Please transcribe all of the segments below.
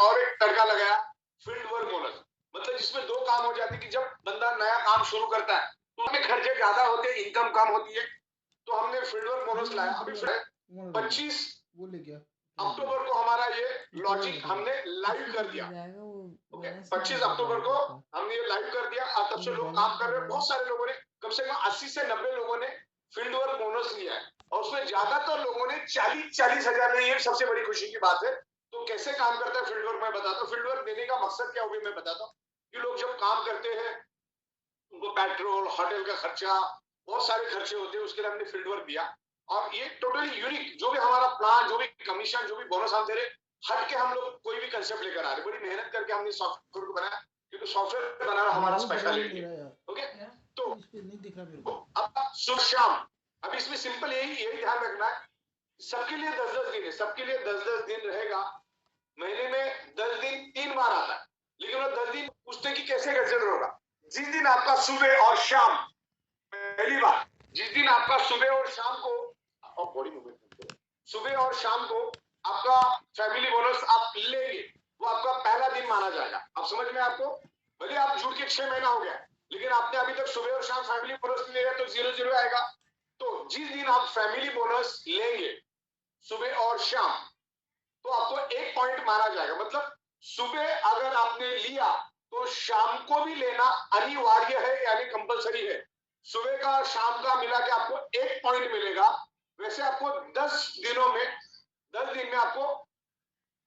और एक तड़का लगाया, फील्ड वर्क बोनस, मतलब जिसमें दो काम हो जाते कि जब बंदा नया काम शुरू करता है तो उसमें खर्चे ज्यादा होते हैं, इनकम कम होती है, तो हमने फील्ड वर्क बोनस लाया। अभी 25 अक्टूबर को हमारा ये लॉजिक हमने लाइव कर दिया। 25 अक्टूबर को हमने ये लाइव कर दिया और तब से लोग काम कर रहे हैं। बहुत सारे लोगों ने, कम से कम 80 से 90 लोगों ने फील्ड वर्क बोनस लिया है और उसमें ज्यादातर लोगों ने 40 हजार में। ये सबसे बड़ी खुशी की बात है। तो कैसे काम करता है फील्ड वर्क मैं बताता हूँ। फील्ड वर्क देने का मकसद क्या होगी मैं बताता हूँ कि लोग जब काम करते हैं उनको पेट्रोल, होटल का खर्चा, बहुत सारे खर्चे होते हैं, उसके लिए हमने फील्ड वर्क दिया। और ये टोटली यूनिक, जो भी हमारा प्लान, जो भी कमीशन, जो भी बोनस हम दे रहे, हट के हम लोग कोई भी कंसेप्ट लेकर आ रहे। बड़ी मेहनत करके हमने सॉफ्टवेयर को बनाया, क्योंकि सॉफ्टवेयर बनाना हमारा स्पेशलिटी है। ओके, तो अब शुभ शाम, अब इसमें सिंपल यही ध्यान रखना है, सबके लिए 10-10 दिन है, सबके लिए 10-10 दिन रहेगा। महीने में 10 दिन 3 बार आता है, लेकिन वो 10 दिन पूछते कि कैसे कंसिडर होगा। जिस दिन आपका सुबह और शाम, पहली बार जिस दिन आपका सुबह और शाम को, बॉडी मूवमेंट, सुबह और शाम को आपका फैमिली बोनस आप लेंगे, वो आपका पहला दिन माना जाएगा। आप समझ में, आपको भले आप जुड़ के 6 महीना हो गया, लेकिन आपने अभी तक सुबह और शाम फैमिली बोनस नहीं लिया तो 0-0 आएगा। तो जिस दिन आप फैमिली बोनस लेंगे सुबह और शाम, तो आपको 1 पॉइंट माना जाएगा। मतलब सुबह अगर आपने लिया तो शाम को भी लेना अनिवार्य है, यानी कंपलसरी है। सुबह का शाम का मिला के आपको 1 पॉइंट मिलेगा। वैसे आपको 10 दिनों में, 10 दिन में आपको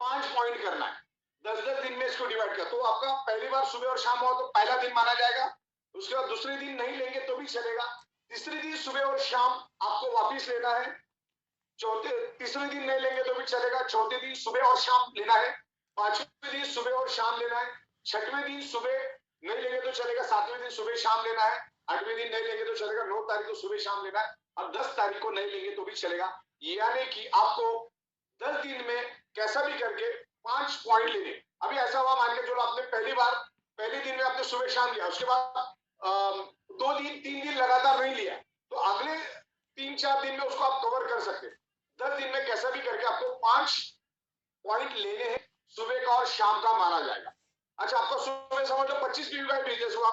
5 पॉइंट करना है। 10-10 दिन में इसको डिवाइड कर, तो आपका पहली बार सुबह और शाम हो तो पहला दिन माना जाएगा। उसके बाद दूसरे दिन नहीं लेंगे तो भी चलेगा। तीसरे दिन सुबह और शाम आपको वापिस लेना है। तीसरे दिन नहीं लेंगे तो भी चलेगा। चौथे दिन सुबह और शाम लेना है। पांचवें दिन सुबह और शाम लेना है। छठवें दिन सुबह नहीं लेंगे तो चलेगा। सातवें दिन सुबह शाम लेना है। आठवें दिन नहीं लेंगे तो चलेगा। 9 तारीख को सुबह शाम लेना है और 10 तारीख को नहीं लेंगे तो भी चलेगा। यानी कि आपको 10 दिन में कैसा भी करके 5 पॉइंट लेने। अभी ऐसा हुआ, मान के चलो आपने पहले दिन में आपने सुबह शाम लिया, उसके बाद 2 दिन 3 दिन लगातार नहीं लिया, तो अगले 3-4 दिन में उसको आप कवर कर सकते हैं। 10 दिन में कैसा भी करके आपको 5 पॉइंट लेने हैं। सुबह का और शाम का माना जाएगा। अच्छा, आपका सुबह समझ लो 25 पीवी का बिजनेस हुआ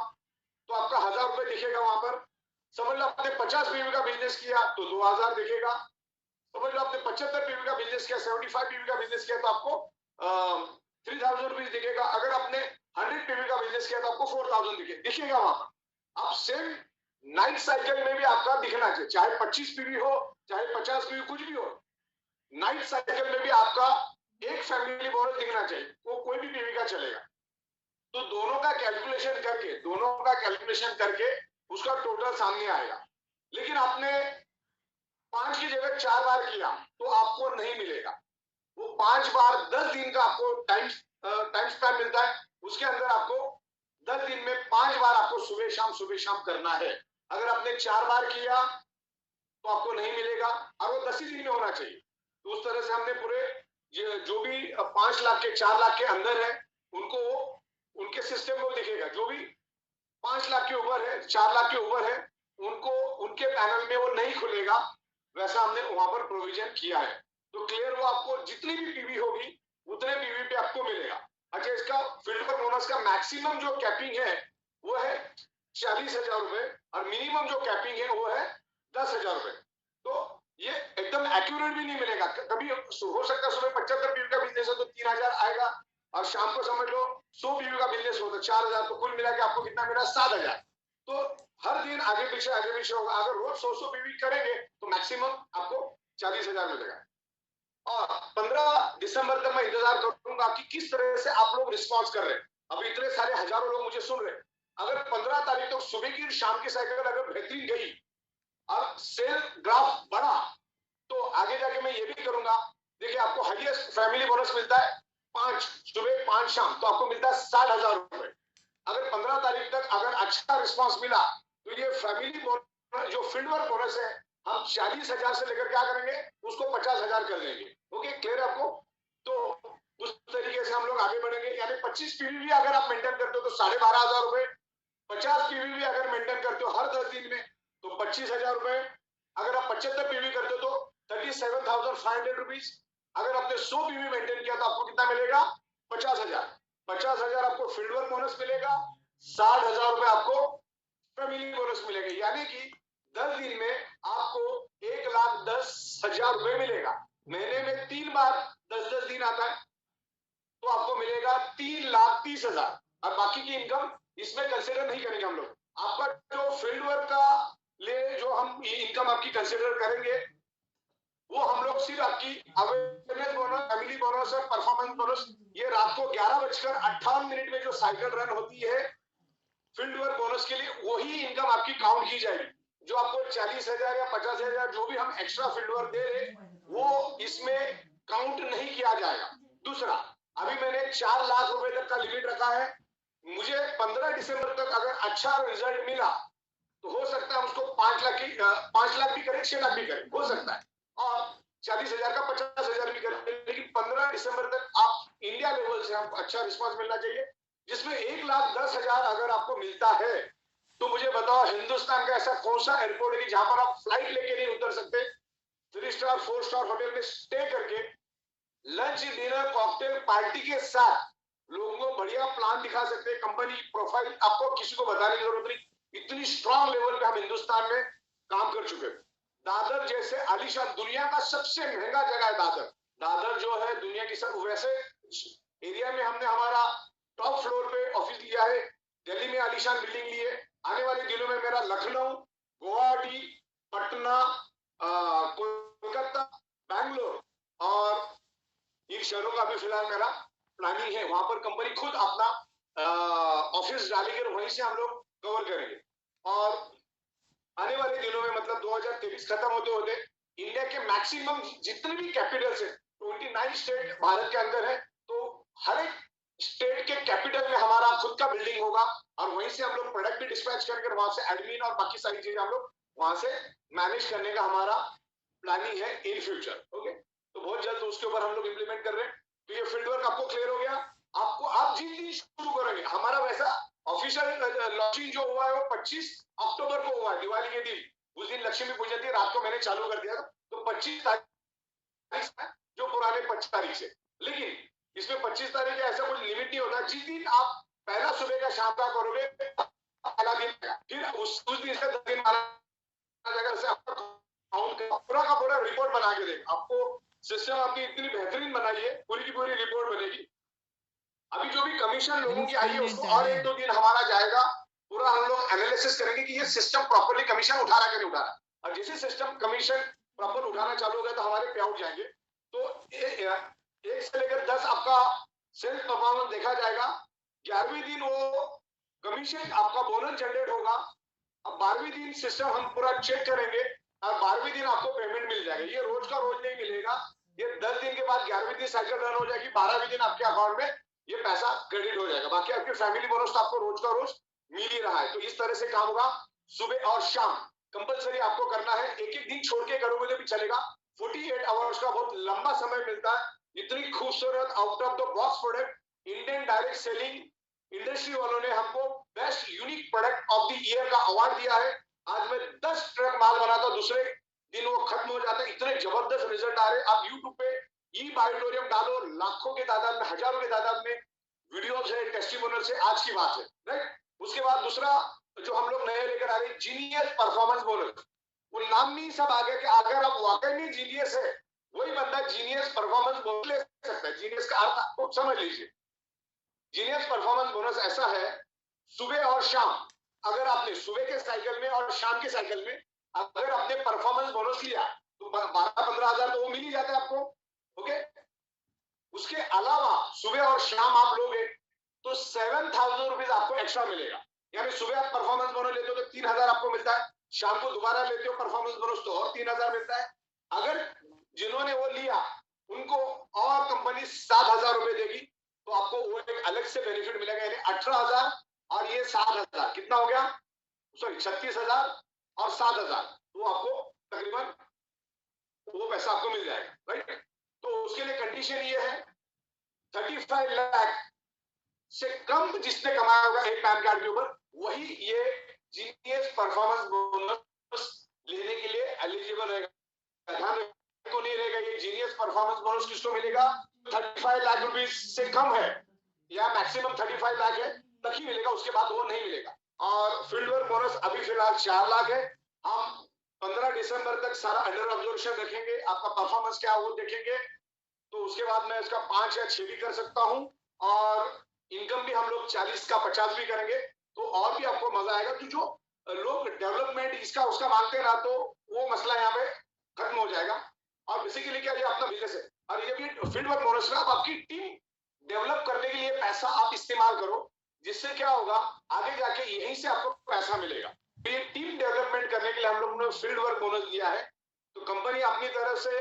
तो आपका 1000 रुपए दिखेगा वहां पर। समझ लो आपने 50 पीवी का बिजनेस किया तो 2000 दिखेगा। समझ लो आपने 75 पीवी का बिजनेस किया, 75 पीवी का बिजनेस किया तो आपको 3000 रुपीज दिखेगा। अगर आपने 100 पीवी का बिजनेस किया तो आपको 4000 दिखेगा वहां पर। आप सेम नाइट साइकिल में भी आपका दिखना चाहिए, चाहे 25 पीवी हो चाहे 50 पीवी, कुछ भी हो, नाइट साइकिल में भी आपका एक फैमिली बोनस दिखना चाहिए। वो कोई भी पीवी का चलेगा। तो दोनों का कैलकुलेशन करके उसका टोटल सामने आएगा। लेकिन आपने 5 की जगह 4 बार किया तो आपको नहीं मिलेगा। वो 5 बार 10 दिन का आपको टाइम स्पैन मिलता है। उसके अंदर आपको 10 दिन में 5 बार आपको सुबह शाम करना है। अगर आपने 4 बार किया तो आपको नहीं मिलेगा और वो 10 ही दिन में होना चाहिए। तो उस तरह से हमने पूरे जो भी 5 लाख के 4 लाख के अंदर है उनको उनके सिस्टम में दिखेगा। जो भी 5 लाख के ऊपर है, 4 लाख के ऊपर है, उनको उनके पैनल में वो नहीं खुलेगा। वैसा हमने वहां पर प्रोविजन किया है। तो क्लियर, वो आपको जितनी भी पीवी होगी उतने पीवी पे आपको मिलेगा। अच्छा, इसका फिल्टर बोनस का मैक्सिमम जो कैपिंग है वो है 40,000 रुपए और मिनिमम जो कैपिंग है वो है 10,000 रुपए। तो ये एकदम एक्यूरेट भी नहीं मिलेगा। कभी हो सकता है सुबह 75 पीवी का बिजनेस है तो 3000 आएगा और शाम को समझ लो 100 पीवी का बिजनेस हो तो 4000, तो कुल मिला के आपको कितना मिला 7000। तो हर दिन आगे पीछे होगा। अगर रोज 100 पीवी करेंगे तो मैक्सिमम आपको 40,000 मिलेगा। और 15 दिसंबर तक मैं इंतजार करूंगा कि किस तरह से आप लोग रिस्पॉन्स कर रहे हैं। अभी इतने सारे हजारों लोग मुझे सुन रहे हैं। अगर 15 तारीख तक सुबह की शाम की साइकिल अगर बेहतरीन गई और सेल ग्राफ बढ़ा तो आगे जाके मैं ये भी करूंगा। देखिए, आपको हाईएस्ट फैमिली बोनस मिलता है 5 सुबह 5 शाम, तो आपको मिलता है 60,000 रुपए। अगर 15 तारीख तक अगर अच्छा रिस्पांस मिला तो ये फैमिली बोनस जो फील्ड वर्क बोनस है हम 40,000 से लेकर क्या करेंगे उसको 50,000 कर देंगे। ओके, क्लियर आपको? तो उस तरीके से हम लोग आगे बढ़ेंगे। यानी 25 पीवी भी अगर आप मेंटेन करते हो तो 12,500 रुपए, 50 पीवी भी अगर मेंटेन करते हो हर 10 दिन में तो 25,000 रुपए। अगर आप 75 पीवी करते हो तो 37,500 रुपीज। अगर आपने 100 पीवी मेंटेन किया तो आपको कितना मिलेगा 50,000 आपको फील्ड वर्क बोनस मिलेगा, 60,000 रुपए आपको फैमिली बोनस मिलेगा। यानी कि 10 दिन में आपको 1,10,000 रुपए मिलेगा। महीने में 3 बार 10-10 दिन आता है तो आपको मिलेगा 3,30,000। और बाकी की इनकम इसमें कंसिडर नहीं करेंगे हम लोग। आपका जो फील्ड वर्क का लिए जो हम इनकम आपकी कंसिडर करेंगे वो हम लोग सिर्फ आपकी अवेयरनेस बोनस, फैमिली बोनस और परफॉर्मेंस बोनस, ये रात को 11:58 में जो साइकिल रन होती है फील्ड वर्क बोनस के लिए, वही इनकम आपकी काउंट की जाएगी। जो आपको 40,000 या 50,000 जो भी हम एक्स्ट्रा फील्ड वर्क दे रहे वो इसमें काउंट नहीं किया जाएगा। दूसरा, अभी मैंने 4 लाख रुपए तक का लिमिट रखा है। मुझे 15 दिसंबर तक अगर अच्छा रिजल्ट मिला तो हो सकता है उसको 5 लाख भी करें, 6 लाख भी करें, हो सकता है। और 40,000 का 50,000 भी करें, लेकिन 15 दिसंबर तक आप इंडिया लेवल से आपको अच्छा रिस्पांस मिलना चाहिए, जिसमें 1,10,000 अगर आपको मिलता है तो मुझे बताओ हिंदुस्तान का ऐसा कौन सा एयरपोर्ट है जहां पर आप फ्लाइट लेके नहीं उतर सकते, 3 स्टार 4 स्टार होटल में स्टे करके लंच डिनर कॉकटेल पार्टी के साथ लोगों को बढ़िया प्लान दिखा सकते हैं। कंपनी प्रोफाइल आपको किसी को बताने की जरूरत नहीं, इतनी स्ट्रांग लेवल पे हम हिंदुस्तान में काम कर चुके हैं। दादर जैसे आलीशान, दुनिया का सबसे महंगा जगह है दादर। दादर जो है दुनिया की सब वैसे एरिया में हमने हमारा टॉप फ्लोर पे ऑफिस लिया है। दिल्ली में आलीशान बिल्डिंग लिए, आने वाले दिनों में मेरा लखनऊ, गुवाहाटी, पटना, कोलकाता, बैंगलोर और इन शहरों का भी फिलहाल मेरा प्लानिंग है। वहां पर कंपनी खुद अपना ऑफिस डालेगी और वहीं से हम लोग कवर करेंगे। और आने वाले दिनों में मतलब 2023 खत्म होते होते इंडिया के मैक्सिमम जितने भी कैपिटल्स है, 29 स्टेट भारत के अंदर है, तो हर एक स्टेट के कैपिटल में हमारा खुद का बिल्डिंग होगा और वहीं से हम लोग प्रोडक्ट भी डिस्पैच करके वहां से एडमिन और बाकी सारी चीजें हम लोग वहां से मैनेज करने का हमारा प्लानिंग है इन फ्यूचर। ओके, तो बहुत जल्द उसके ऊपर हम लोग इंप्लीमेंट कर रहे हैं। तो ये फील्ड वर्क आपको क्लियर हो गया। आपको आप जिस दिन शुरू करेंगे, हमारा वैसा ऑफिशियल लॉन्चिंग जो हुआ है वो 25 अक्टूबर को हुआ है, दिवाली के दिन। उस दिन लक्ष्मी पूजन थी, रात को मैंने चालू कर दिया था, तो 25 तारीख जो पुराने 25 तारीख से। लेकिन इसमें 25 तारीख का ऐसा कुछ लिमिट नहीं होता। जिस दिन आप पहला सुबह का शाम का करोगे पहला दिन, फिर उस दिन से 10 दिन पूरा का पूरा रिपोर्ट बना के देगा आपको। सिस्टम आपकी इतनी बेहतरीन बनाई है, पूरी की पूरी रिपोर्ट बनेगी। अभी जो भी कमीशन लोगों की आई है उसको और 1-2 दिन हमारा जाएगा, पूरा हम लोग एनालिसिस करेंगे कि ये सिस्टम प्रॉपर्ली कमीशन उठा रहा है कि नहीं उठा रहा। और जैसे सिस्टम कमीशन प्रॉपर उठाना चालू हो गया तो हमारे पे आउट जाएंगे। तो 1 से लेकर 10 आपका सेल्स परफॉर्मेंस देखा जाएगा। 11वें दिन वो कमीशन आपका बोनस जनरेट होगा। अब 12वें दिन सिस्टम हम पूरा चेक करेंगे और 12वें दिन आपको पेमेंट मिल जाएगा। ये रोज का रोज नहीं मिलेगा, ये 10 दिन के बाद 11वें दिन साइकिल रन हो जाएगी, 12वें दिन आपके अकाउंट में ये पैसा क्रेडिट हो जाएगा। बाकी आपके फैमिली बोनस तो आपको रोज का रोज मिल ही रहा है। तो इस तरह से काम होगा। सुबह और शाम कंपलसरी आपको करना है, एक-एक दिन छोड़ के करोगे तो भी चलेगा। 48 आवर्स का बहुत लंबा समय मिलता है। इतनी खूबसूरत out of the box product Indian direct selling industry वालों ने हमको best unique product of the year का अवार्ड दिया है। आज मैं 10 ट्रक माल बनाता हूं, दूसरे दिन वो खत्म हो जाता है। इतने जबरदस्त रिजल्ट आ रहे हैं। आप यूट्यूब पे ई बायोटोरियम डालो, लाखों के तादाद में, हजारों के तादाद में वीडियोस है, टेस्टिमोनियल से, आज की बात है, राइट। उसके बाद दूसरा जो हम लोग नए लेकर आ रहे हैं, जीनियस परफॉर्मेंस बोनस। वो नाम में ही सब आ गया कि अगर आप वाकई में जीनियस है, वही बंदा जीनियस परफॉर्मेंस बोनस ले सकता है। जीनियस का अर्थ आपको समझ लीजिए। जीनियस परफॉर्मेंस बोनस ऐसा है, सुबह और शाम अगर आपने सुबह के साइकिल में और शाम के साइकिल में अगर आपने परफॉर्मेंस बोनस लिया तो 12-15 हजार तो वो मिल ही जाता है आपको। ओके, उसके अलावा सुबह और शाम आप लोगे तो 7,000 रुपीज आपको एक्स्ट्रा मिलेगा। यानी सुबह आप परफॉर्मेंस बोनस लेते हो तो 3,000 आपको मिलता है, शाम को दोबारा लेते हो परफॉर्मेंस बोनस तो और 3,000 मिलता है। अगर जिन्होंने वो लिया उनको और कंपनी 7,000 रुपए देगी तो आपको वो एक अलग से बेनिफिट मिलेगा। यानी 18,000 और ये 7,000 कितना हो गया, सॉरी 36,000 और 7,000, तो आपको तकरीबन वो पैसा आपको मिल जाएगा, राइट। तो उसके लिए कंडीशन ये है 35 लाख से कम जिसने कमाया होगा एक पैन कार्ड के ऊपर, वही ये जीनियस परफॉर्मेंस बोनस लेने के लिए एलिजिबल रहेगा। ध्यान को नहीं रहेगा। ये जीनियस परफॉर्मेंस बोनस किसको मिलेगा, 35 लाख रुपीज से कम है या मैक्सिमम 35 लाख है तक ही मिलेगा, उसके बाद वो नहीं मिलेगा। और फील्ड वर्क बोनस अभी फिलहाल 4 लाख है। हम 15 दिसंबर तक सारा अंडर ऑब्जर्वेशन रखेंगे, आपका परफॉर्मेंस क्या वो देखेंगे, तो उसके बाद मैं इसका 5 या 6 भी कर सकता हूँ। और इनकम भी हम लोग 40 का 50 भी करेंगे, तो और भी आपको मजा आएगा कि जो लोग डेवलपमेंट इसका उसका मांगते हैं ना, तो वो मसला यहाँ पे खत्म हो जाएगा। और बेसिकली क्या, ये अपना बिजनेस है और ये भी फील्ड वर्क बोनस में आप आपकी टीम डेवलप करने के लिए पैसा आप इस्तेमाल करो, जिससे क्या होगा आगे जाके यहीं से आपको पैसा मिलेगा। तो ये टीम डेवलपमेंट करने के लिए हम लोगों ने फील्ड वर्क बोनस दिया है। तो कंपनी अपनी तरफ से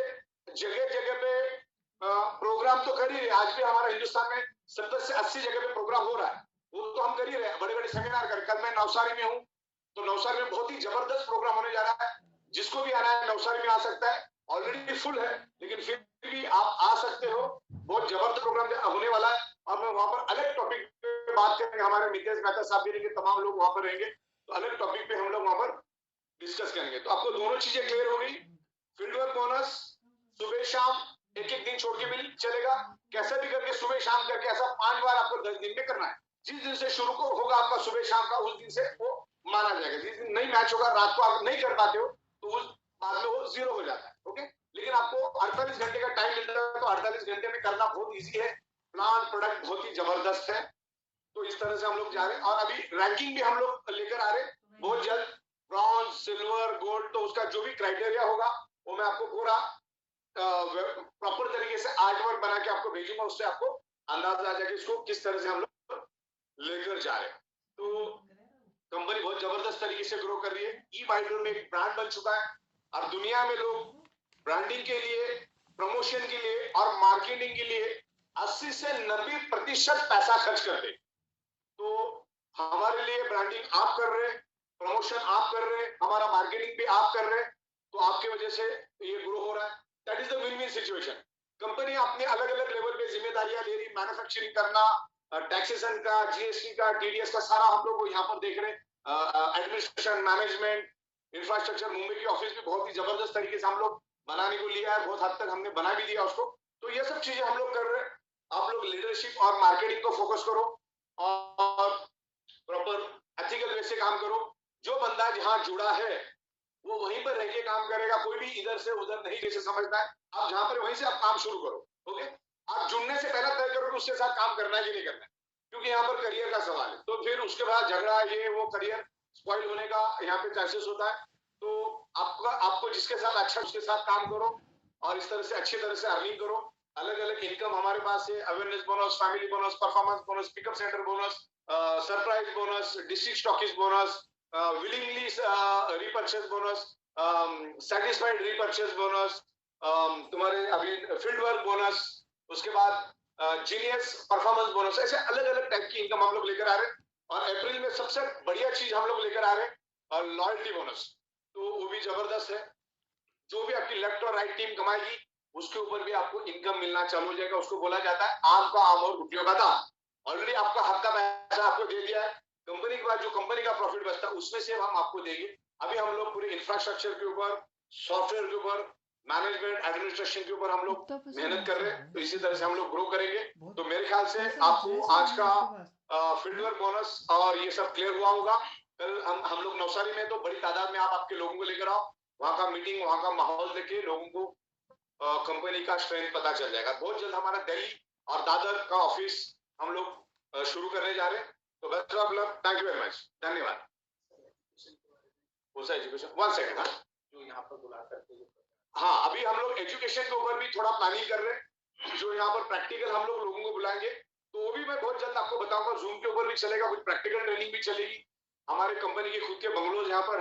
जगह जगह पे प्रोग्राम तो कर ही रहे। आज भी हमारा हिंदुस्तान में 70 से 80 जगह पे प्रोग्राम हो रहा है, वो तो हम कर ही रहे हैं, बड़े बड़े सेमिनार कर। कल मैं नवसारी में हूँ, तो नवसारी में बहुत ही जबरदस्त प्रोग्राम होने जा रहा है। जिसको भी आना है नवसारी में आ सकता है, ऑलरेडी फुल है लेकिन फिर भी आप आ सकते हो। बहुत जबरदस्त प्रोग्राम होने वाला है और मैं वहां पर अलग टॉपिक पे बात करेंगे। हमारे नितेश मेहता साहब भी रहेंगे, तमाम लोग वहां पर रहेंगे, तो अलग टॉपिक पे हम लोग वहां पर डिस्कस करेंगे। तो आपको दोनों चीजें क्लियर हो गई। फील्ड वर्क बोनस सुबह शाम एक एक दिन छोड़ के भी चलेगा, कैसे भी करके सुबह शाम करके ऐसा 5 बार आपको 10 दिन में करना है। जिस दिन से शुरू को होगा आपका सुबह शाम का, उस दिन से वो माना जाएगा। जिस दिन नहीं मैच होगा, रात को आप नहीं कर पाते हो, तो उस बाद में वो 0 हो जाता है। ओके, लेकिन आपको 48 घंटे का टाइम मिलता है, तो 48 घंटे में करना बहुत ईजी है। प्लान प्रोडक्ट बहुत ही जबरदस्त है। तो इस तरह से हम लोग जा रहे हैं और अभी रैंकिंग भी हम लोग लेकर आ रहे हैं बहुत जल्द। ब्रॉन्ज, सिल्वर, गोल्ड, तो उसका जो भी क्राइटेरिया होगा वो मैं आपको पूरा प्रॉपर तरीके से आर्ट वर्क बना के आपको भेजूंगा। उससे आपको अंदाजा आ जाएगा इसको किस तरह से हम लोग लेकर जा रहे हैं। तो कंपनी बहुत जबरदस्त तरीके से ग्रो कर रही है। ई बाइंडर में एक ब्रांड बन चुका है और दुनिया में लोग ब्रांडिंग के लिए, प्रमोशन के लिए और मार्केटिंग के लिए 80 से 90% पैसा खर्च करते हैं। तो हमारे लिए ब्रांडिंग आप कर रहे हैं, प्रमोशन आप कर रहे हैं, हमारा मार्केटिंग भी आप कर रहे हैं, तो आपकी वजह से ये ग्रो हो रहा है। That is the win win situation. Company अपने अलग अलग लेवल पे जिम्मेदारियां ले रही, मैन्युफैक्चरिंग करना, टैक्सेशन का, जीएसटी का, टीडीएस का, सारा हम लोग यहाँ पर देख रहे हैं। एडमिनिस्ट्रेशन, मैनेजमेंट, इंफ्रास्ट्रक्चर, मुंबई की ऑफिस भी बहुत ही जबरदस्त तरीके से हम लोग बनाने को लिया है, बहुत हद तक हमने बना भी दिया उसको। तो ये सब चीजें हम लोग कर रहे हैं। आप लोग लीडरशिप और मार्केटिंग को फोकस करो और प्रॉपर एथिकल वे से काम करो। जो बंदा जहां जुड़ा है वो वहीं पर रह के काम करेगा, कोई भी इधर से उधर नहीं जैसे समझना है। आप जहां पर वहीं से आप काम शुरू करो। ओके, आप जुड़ने से पहले तय करो कि उसके साथ काम करना है कि नहीं करना है, क्योंकि यहाँ पर करियर का सवाल है। तो फिर उसके बाद झगड़ा, ये वो, करियर स्पॉइल होने का यहाँ पे चांसेस होता है। तो आपको जिसके साथ अच्छा उसके साथ काम करो और इस तरह से अच्छी तरह से अर्निंग करो। अलग अलग इनकम हमारे पास है, awareness bonus, family bonus, performance bonus, pickup centre bonus, surprise bonus, district stockist bonus, willingly repurchase bonus, satisfied repurchase bonus, तुम्हारे अभी फील्ड वर्क बोनस, उसके बाद जीनियस परफॉर्मेंस बोनस, ऐसे अलग अलग टाइप की इनकम हम लोग लेकर आ रहे हैं। और अप्रैल में सबसे बढ़िया चीज हम लोग लेकर आ रहे हैं और लॉयल्टी बोनस, तो वो भी जबरदस्त है। जो भी आपकी लेफ्ट और राइट टीम कमाएगी उसके ऊपर भी आपको इनकम मिलना चालू हो जाएगा। उसको बोला जाता है आम का आम और गुटियों का दाम। ऑलरेडी आपका हक का पैसा आपको दे दिया है, कंपनी के बाद जो कंपनी का प्रॉफिट बचता है उसमें से हम आपको देंगे। अभी हम लोग पूरे इंफ्रास्ट्रक्चर के ऊपर, सॉफ्टवेयर के ऊपर, मैनेजमेंट, एडमिनिस्ट्रेशन के ऊपर हम लोग मेहनत कर रहे हैं। तो इसी तरह से हम लोग ग्रो करेंगे। तो मेरे ख्याल से आपको आज का फील्ड वर्क बोनस और ये सब क्लियर हुआ होगा। कल हम लोग नवसारी में, तो बड़ी तादाद में आप आपके लोगों को लेकर आओ, वहां का मीटिंग, वहां का माहौल देखे लोगों को कंपनी का स्ट्रेंथ पता चल जाएगा। बहुत जल्द हमारा दिल्ली और दादर का ऑफिस हम लोग शुरू करने जा रहे हैं। तो best of luck, thank you very much, धन्यवाद। एजुकेशन 1 सेकंड, हाँ जो यहाँ पर बुला करके, हाँ अभी हम लोग एजुकेशन के ऊपर भी थोड़ा प्लानिंग कर रहे हैं। जो यहाँ पर प्रैक्टिकल हम लोग लोगों को बुलाएंगे, तो वो भी मैं बहुत जल्द आपको बताऊंगा। जूम के ऊपर भी चलेगा, कुछ प्रैक्टिकल ट्रेनिंग भी चलेगी। हमारे कंपनी के खुद के बंगलोज यहाँ पर